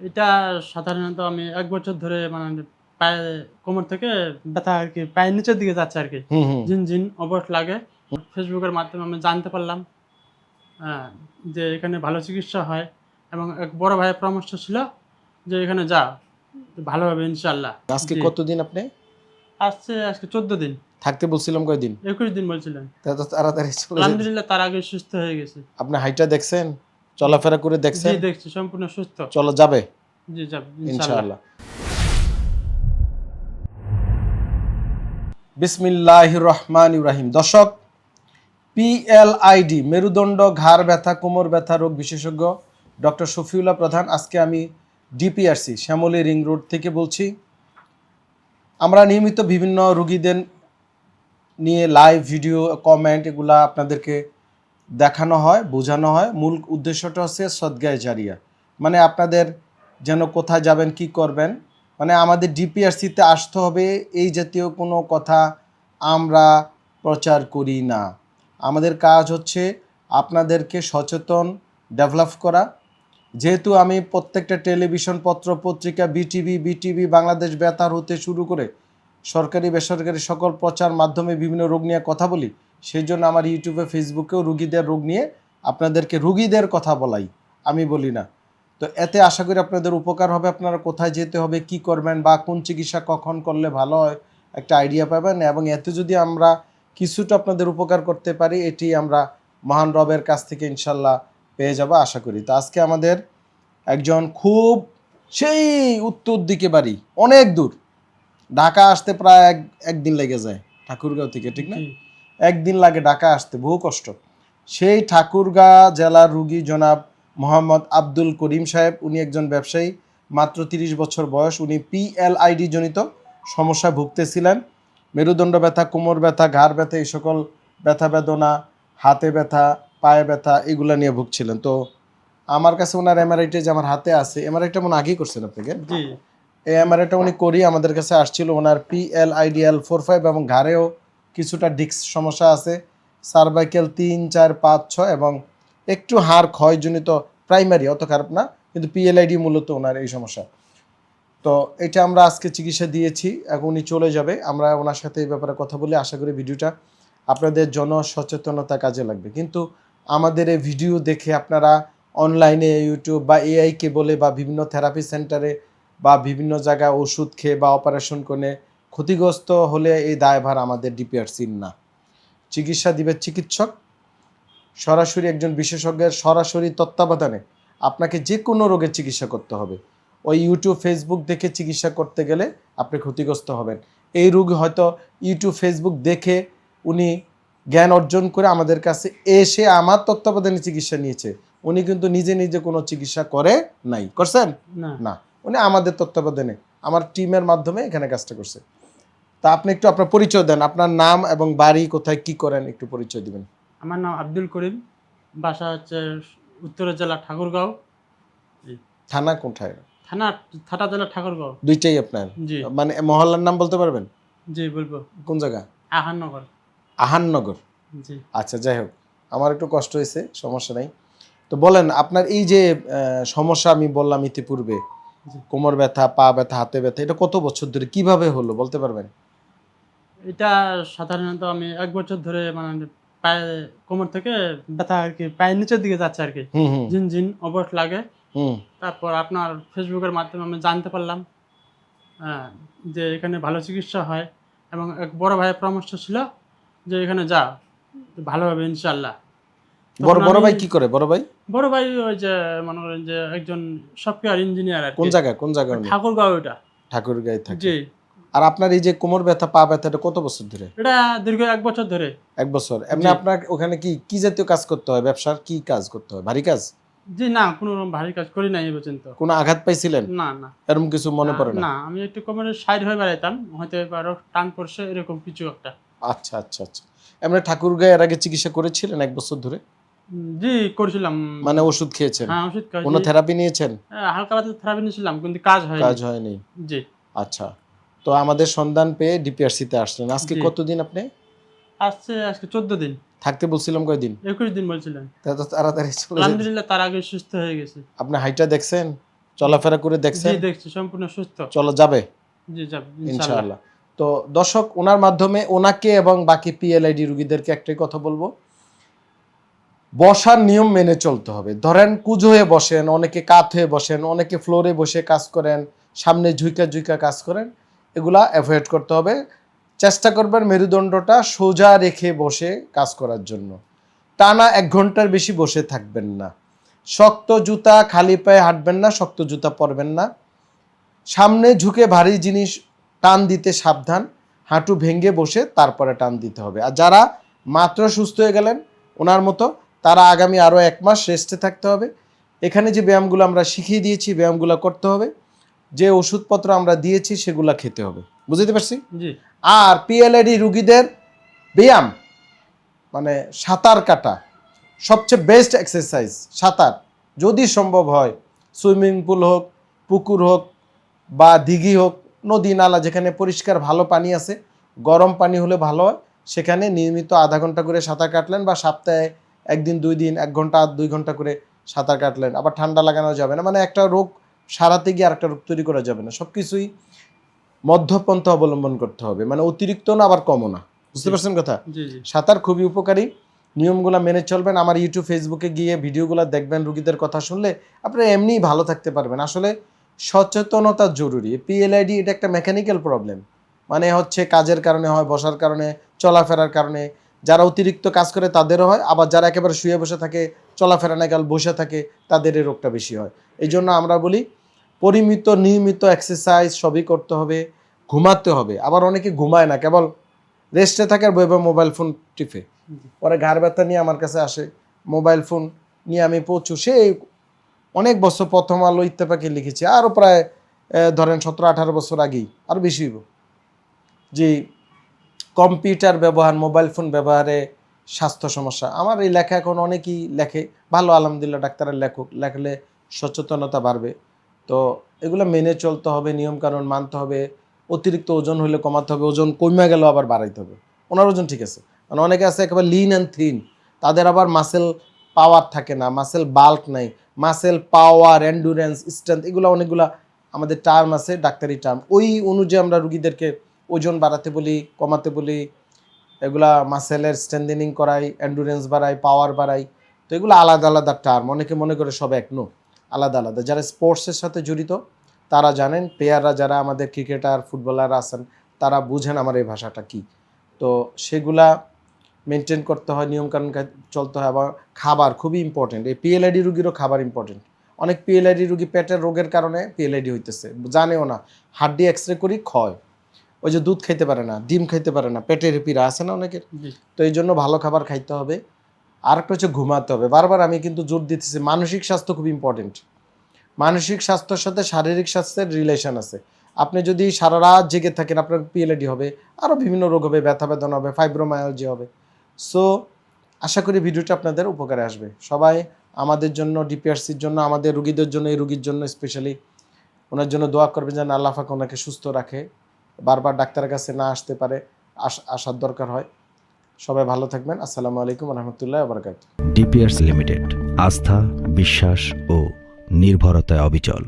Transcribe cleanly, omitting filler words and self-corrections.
এটা সাধারণত আমি ১ বছর ধরে মানে পায়ে কোমর থেকে ব্যথা আরকি পায়ের নিচের দিকে যাচ্ছে আরকি। হুম, হুম। ঝিনঝিন অবশ লাগে। ফেসবুকের মাধ্যমে আমি জানতে পারলাম হ্যাঁ, যে এখানে ভালো চিকিৎসা হয় এবং এক বড় ভাইয়ের পরামর্শ ছিল যে এখানে যা ভালো হবে ইনশাআল্লাহ। আজকে জি। কতদিন আপনি? আজকে ১৪ দিন। থাকতে বলছিলাম কয়দিন? ২১ দিন বলছিলেন। তা তো তাড়াতাড়ি চলে যেতে। আলহামদুলিল্লাহ তার আগে সুস্থ হয়ে গেছি। আপনি হাইটা দেখছেন? চলাফেরা করে জি দেখছেন? দেখছি সম্পূর্ণ সুস্থ। চলা যাবে? জি যাবে ইনশাআল্লাহ। ইনশাআল্লাহ। বিসমিল্লাহির রহমানির রহিম। দর্শক, পিএলআইডি মেরুদণ্ড ঘাড় ব্যথা কোমর ব্যথা রোগ বিশেষজ্ঞ ডক্টর শফিউল্লাহ প্রধান। আজকে আমি ডিপিআরসি শ্যামলী রিং রোড থেকে বলছি। আমরা নিয়মিত বিভিন্ন রোগীদের নিয়ে লাইভ ভিডিও কমেন্ট এগুলা আপনাদেরকে দেখানো হয়, বোঝানো হয়। মূল উদ্দেশ্যটা হচ্ছে সদগায়ে জারিয়া, মানে আপনাদের যেন কোথায় যাবেন কি করবেন, মানে আমাদের ডিপিআরসিতে আসতে হবে এই জাতীয় কোনো কথা আমরা প্রচার করি না। আমাদের কাজ হচ্ছে আপনাদেরকে সচেতন ডেভেলপ করা। যেহেতু আমি প্রত্যেকটা টেলিভিশন পত্র পত্রিকা বিটিভি বাংলাদেশ বেতার হতে শুরু করে সরকারি বেসরকারি সকল প্রচার মাধ্যমে বিভিন্ন রোগ নিয়ে কথা বলি, সেই জন্য আমার ইউটিউবে ফেসবুকেও রুগীদের রোগ নিয়ে আপনাদেরকে রুগীদের কথা বলাই, আমি বলি না। তো এতে আশা করি আপনাদের উপকার হবে। আপনারা কোথায় যেতে হবে, কি করবেন বা কোন চিকিৎসা কখন করলে ভালো হয় একটা আইডিয়া পাবেন, এবং এতে যদি আমরা কিছুটা আপনাদের উপকার করতে পারি এটি আমরা মহান রবের কাছ থেকে ইনশাল্লাহ পেয়ে যাব আশা করি। তো আজকে আমাদের একজন খুব সেই উত্তর দিকে বাড়ি, অনেক দূর, ঢাকা আসতে প্রায় একদিন লেগে যায় ঠাকুরগাঁও থেকে, ঠিক না? জি। একদিন লাগে ঢাকা আসতে, বহু কষ্ট। সেই ঠাকুরগাঁ জেলার রুগী জনাব মোহাম্মদ আব্দুল করিম সাহেব। উনি একজন ব্যবসায়ী, মাত্র 30 বছর বয়স। উনি পিএলআইডি জনিত সমস্যায় ভুগতেছিলেন। মেরুদণ্ড ব্যথা কোমর ব্যথা ঘাড় ব্যথা এই সকল ব্যথা বেদনা, হাতে ব্যথা পায়ে ব্যথা এগুলো নিয়ে ভুগছিলেন। তো আমার কাছে ওনার এমআরআইটা যে আমার হাতে আছে, এমআরআইটা মনে আগেই করছেন আপনাকে। জি। এই এমআরআইটা উনি করি আমাদের কাছে আসছিল। ওনার PLIDL45 এবং ঘাড়েও কিছুটা ডিস্ক সমস্যা আছে, সার্ভাইকেল 3, 4, 5, 6 এবং একটু হাড় ক্ষয়জনিত, প্রাইমারি, অত খারাপ না, কিন্তু পিএলআইডি মূলত ওনার এই সমস্যা। তো এটা আমরা আজকে চিকিৎসা দিয়েছি, এখন উনি চলে যাবে। আমরা ওনার সাথে এই ব্যাপারে কথা বলি, আশা করি ভিডিওটা আপনাদের জনসচেতনতা কাজে লাগবে। কিন্তু আমাদের এই ভিডিও দেখে আপনারা অনলাইনে ইউটিউব বা এআইকে বলে বা বিভিন্ন থেরাপি সেন্টারে বা বিভিন্ন জায়গায় ওষুধ খেয়ে বা অপারেশন করে ক্ষতিগ্রস্ত হলে এই দায়ভার আমাদের ডিপিআরসির না। চিকিৎসা দিবে চিকিৎসক, সরাসরি একজন বিশেষজ্ঞের সরাসরি তত্ত্বাবধানে আপনাকে যে কোনো রোগের চিকিৎসা করতে হবে। ওই ইউটিউব ফেসবুক দেখে চিকিৎসা করতে গেলে আপনি ক্ষতিগ্রস্ত হবেন। এই রোগী হয়তো ইউটিউব ফেসবুক দেখে উনি জ্ঞান অর্জন করে আমাদের কাছে এসে আমার তত্ত্বাবধানে চিকিৎসা নিয়েছে, উনি কিন্তু নিজে নিজে কোনো চিকিৎসা করে নাই। করছেন? না। না, উনি আমাদের তত্ত্বাবধানে আমার টিমের মাধ্যমে এখানে কাজটা করছে। তা আপনি একটু আপনার পরিচয় দেন, আপনার নাম এবং বাড়ি কোথায়, কি করেন, একটু পরিচয় দিবেন। আমার নাম আব্দুল করিম। বাসা হচ্ছে উত্তরা জেলা ঠাকুরগাঁও। জি। থানা কোথায়? থানা থাটা জেলা ঠাকুরগাঁও। দুইটাই আপনার? জি। মানে মহল্লার নাম বলতে পারবেন? জি বলবো। কোন জায়গা? আহাননগর। আহাননগর। জি। আচ্ছা, যাই হোক, আমার একটু কষ্ট হয়েছে, সমস্যা নাই। তো বলেন আপনার এই যে সমস্যা আমি বললাম ইতিপূর্বে, জি। কোমর ব্যথা পা ব্যথা হাতে ব্যথা, এটা কত বছর ধরে কিভাবে হলো বলতে পারবেন? এটা সাধারণত আমি ১ বছর ধরে মানে পায়ে কোমর থেকে ব্যথা আরকি পায়ের নিচের দিকে যাচ্ছে আরকি। হুম, হুম, ঝিনঝিন অবশ লাগে। হুম। তারপর আপনার ফেসবুকের মাধ্যমে আমি জানতে পারলাম হ্যাঁ, যে এখানে ভালো চিকিৎসা হয় এবং এক বড় ভাইয়ের পরামর্শ ছিল যে এখানে যা ভালো হবে ইনশাআল্লাহ। বড় তখন বড় আমি ভাই কি করে? বড় ভাই বড় ভাই ওই যে মনে করেন যে একজন সফটওয়্যার ইঞ্জিনিয়ার কোন আরকি। জায়গায়, কোন জায়গায় উনি? ঠাকুরগাঁও ওইটা। ঠাকুরগাঁয়ে থাকে। জি। আর আপনার এই যে কোমর ব্যথা পা ব্যথা এটা কত বছর ধরে? এটা দীর্ঘ ১ বছর ধরে। 1 বছর। এমনি জি। আপনার ওখানে কি কি জাতীয় কাজ করতে হয়? ব্যবসার কি কাজ করতে হয়? ভারী কাজ? জি না, কোনো ভারী কাজ করি নাই এ পর্যন্ত। কোনো আঘাত পাইছিলেন? না, না। এরকম কিছু মনে পড়ে না? না, আমি একটু কোমরের সাইড হয়ে বেড়াইতাম। হয়তো এবারও টান পড়ছে এরকম কিছু একটা। আচ্ছা, আচ্ছা, আচ্ছা। এমনি ঠাকুরগাঁয়ে এর আগে চিকিৎসা করেছিলেন 1 বছর ধরে? জি, করছিলাম। মানে ওষুধ খেয়েছেন? হ্যাঁ, ওষুধ কোনো খাইছি। থেরাপি নিয়েছেন? হালকা পাতলা থেরাপি নিয়েছিলাম কিন্তু কাজ হয়নি। কাজ হয়নি। জি, আচ্ছা। তো আমাদের সন্ধান পেয়ে ডিপিআরসিতে আসলেন। আজকে জি। কতদিন আপনি? আজকে ১৪ দিন। থাকতে বলছিলাম কয়দিন? ২১ দিন বলছিলেন। তা তো তাড়াতাড়ি চলে যেতে। আলহামদুলিল্লাহ তার আগে সুস্থ হয়ে গেছি। আপনি হাইটা দেখছেন? চলাফেরা করে দেখছেন? জি দেখছি, সম্পূর্ণ সুস্থ। চলো যাবে জি যাব ইনশাআল্লাহ। ইনশাআল্লাহ। তো দর্শক, ওনার মাধ্যমে ওনাকে এবং বাকি পিএলআইডি রোগীদেরকে একটাই কথা বলবো, বসার নিয়ম মেনে চলতে হবে। ধরেন কুঁজো হয়ে বসেন, অনেকে কাত হয়ে বসেন, অনেকে ফ্লোরে বসে কাজ করেন, সামনে ঝুঁকা ঝুঁকা কাজ করেন, এগুলা অ্যাভয়েড করতে হবে। চেষ্টা করবেন মেরুদণ্ডটা সোজা রেখে বসে কাজ করার জন্য। টানা 1 ঘন্টার বেশি বসে থাকবেন না। শক্ত জুতা খালি পায়ে হাঁটবেন না, শক্ত জুতা পরবেন না। সামনে ঝুঁকে ভারী জিনিস টান দিতে সাবধান, হাঁটু ভেঙে বসে তারপরে টান দিতে হবে। আর যারা মাত্র সুস্থ হয়ে গেলেন ওনার মতো, তারা আগামী আরও 1 মাস রেস্টে থাকতে হবে। এখানে যে ব্যায়ামগুলো আমরা শিখিয়ে দিয়েছি, ব্যায়ামগুলো করতে হবে, যে ওষুধপত্র আমরা দিয়েছি সেগুলো খেতে হবে। বুঝতে পারছি? জি আর পিএলআইডি রুগীদের ব্যায়াম মানে সাঁতার কাটা সবচেয়ে বেস্ট এক্সারসাইজ। সাঁতার যদি সম্ভব হয়, সুইমিং পুল হোক, পুকুর হোক বা দিঘি হোক, নদী নালা যেখানে পরিষ্কার ভালো পানি আছে, গরম পানি হলে ভালো হয়, সেখানে নিয়মিত আধা ঘন্টা করে সাঁতার কাটলেন, বা সপ্তাহে 1 দিন 2 দিন 1 ঘন্টা 2 ঘন্টা করে সাঁতার কাটলেন। আবার ঠান্ডা লাগানো যাবে না, মানে একটা রোগ সারাতে গিয়ে আরেকটা রোগ তৈরি করা যাবে না। সব কিছুই মধ্যপন্থা অবলম্বন করতে হবে, মানে অতিরিক্ত না আবার কমও না। বুঝতে পারছেন কথা? জি জি সাঁতার খুবই উপকারী, নিয়মগুলো মেনে চলবেন। আমার ইউটিউব ফেসবুকে গিয়ে ভিডিওগুলো দেখবেন, রুগীদের কথা শুনলে আপনারা এমনিই ভালো থাকতে পারবেন। আসলে সচেতনতা জরুরি। পিএলআইডি এটা একটা মেকানিক্যাল প্রবলেম, মানে হচ্ছে কাজের কারণে হয়, বসার কারণে, চলাফেরার কারণে। যারা অতিরিক্ত কাজ করে তাদেরও হয়, আবার যারা একেবারে শুয়ে বসে থাকে, চলাফেরা না গেল বসে থাকে, তাদের এই রোগটা বেশি হয়। এই জন্য আমরা বলি পরিমিত নিয়মিত এক্সারসাইজ সবই করতে হবে, ঘুমাতে হবে। আবার অনেকে ঘুমায় না, কেবল রেস্টে থাকে আর বই মোবাইল ফোন টিপে, পরে ঘাড় ব্যথা নিয়ে আমার কাছে আসে। মোবাইল ফোন নিয়ে আমি প্রচুর, সেই অনেক বছর প্রথম আলো ইত্তেফাকে লিখেছি, আরও প্রায় ধরেন 17-18 বছর আগেই, আরও বেশি হইব, যে কম্পিউটার ব্যবহার, মোবাইল ফোন ব্যবহারে স্বাস্থ্য সমস্যা। আমার এই লেখা এখন অনেকেই লেখে, ভালো আলহামদুলিল্লাহ, ডাক্তারের লেখক, লেখলে সচেতনতা বাড়বে। তো এগুলো মেনে চলতে হবে, নিয়মকানুন মানতে হবে। অতিরিক্ত ওজন হলে কমাতে হবে, ওজন কমে গেল আবার বাড়াইতে হবে। ওনার ওজন ঠিক আছে, মানে অনেকে আছে একেবারে লিন অ্যান্ড থিন, তাদের আবার মাসেল পাওয়ার থাকে না, মাসেল বাল্ক নাই। মাসেল পাওয়ার, এন্ডুরেন্স, স্ট্রেংথ, এগুলো অনেকগুলা আমাদের টার্ম আছে, ডাক্তারি টার্ম। ওই অনুযায়ী আমরা রুগীদেরকে ওজন বাড়াতে বলি, কমাতে বলি, এগুলা মাসেলের স্ট্রেন্থেনিং করাই, এন্ডুরেন্স বাড়াই, পাওয়ার বাড়াই। তো এগুলো আলাদা আলাদা টার্ম, অনেকে মনে করে সব এক, নো, আলাদা আলাদা। যারা স্পোর্টসের সাথে জড়িত তারা জানেন, প্লেয়াররা যারা আমাদের ক্রিকেটার, ফুটবলার আছেন, তারা বুঝেন আমার এই ভাষাটা কি। তো সেগুলা মেনটেন করতে হয়, নিয়মকানুন চলতে হয়। আবার খাবার খুবই ইম্পর্টেন্ট। এই পিএলআইডি রুগীরও খাবার ইম্পর্টেন্ট। অনেক পিএলআইডি রুগী পেটের রোগের কারণে পিএলআইডি হইতেছে, জানেও না। হাড্ডি এক্সরে করি ক্ষয়, ওই যে দুধ খাইতে পারে না, ডিম খাইতে পারে না, পেটের পীড়া আছে না অনেকের। জি তো এই জন্য ভালো খাবার খাইতে হবে। আর একটা হচ্ছে ঘুমাতে হবে। বারবার আমি কিন্তু জোর দিতেছি, মানসিক স্বাস্থ্য খুব ইম্পর্টেন্ট। মানসিক স্বাস্থ্যের সাথে শারীরিক স্বাস্থ্যের রিলেশন আছে। আপনি যদি সারা রাত জেগে থাকেন, আপনার পিএলআইডি হবে, আরও বিভিন্ন রোগ হবে, ব্যথা বেদনা হবে, ফাইব্রোমায়ালজি হবে। সো আশা করি ভিডিওটা আপনাদের উপকারে আসবে। সবাই আমাদের জন্য, ডিপিআরসির জন্য, আমাদের রুগীদের জন্য, এই রুগীর জন্য স্পেশালি ওনার জন্য দোয়া করবেন যেন আল্লাহ পাক ওনাকে সুস্থ রাখে, বারবার ডাক্তারের কাছে না আসতে পারে, আসার দরকার হয়। সবাই ভালো থাকবেন। আসসালামু আলাইকুম রহমতুল্লাহ বারকাতুহু। ডিপিআরসি লিমিটেড, আস্থা, বিশ্বাস ও নির্ভরতায় অবিচল।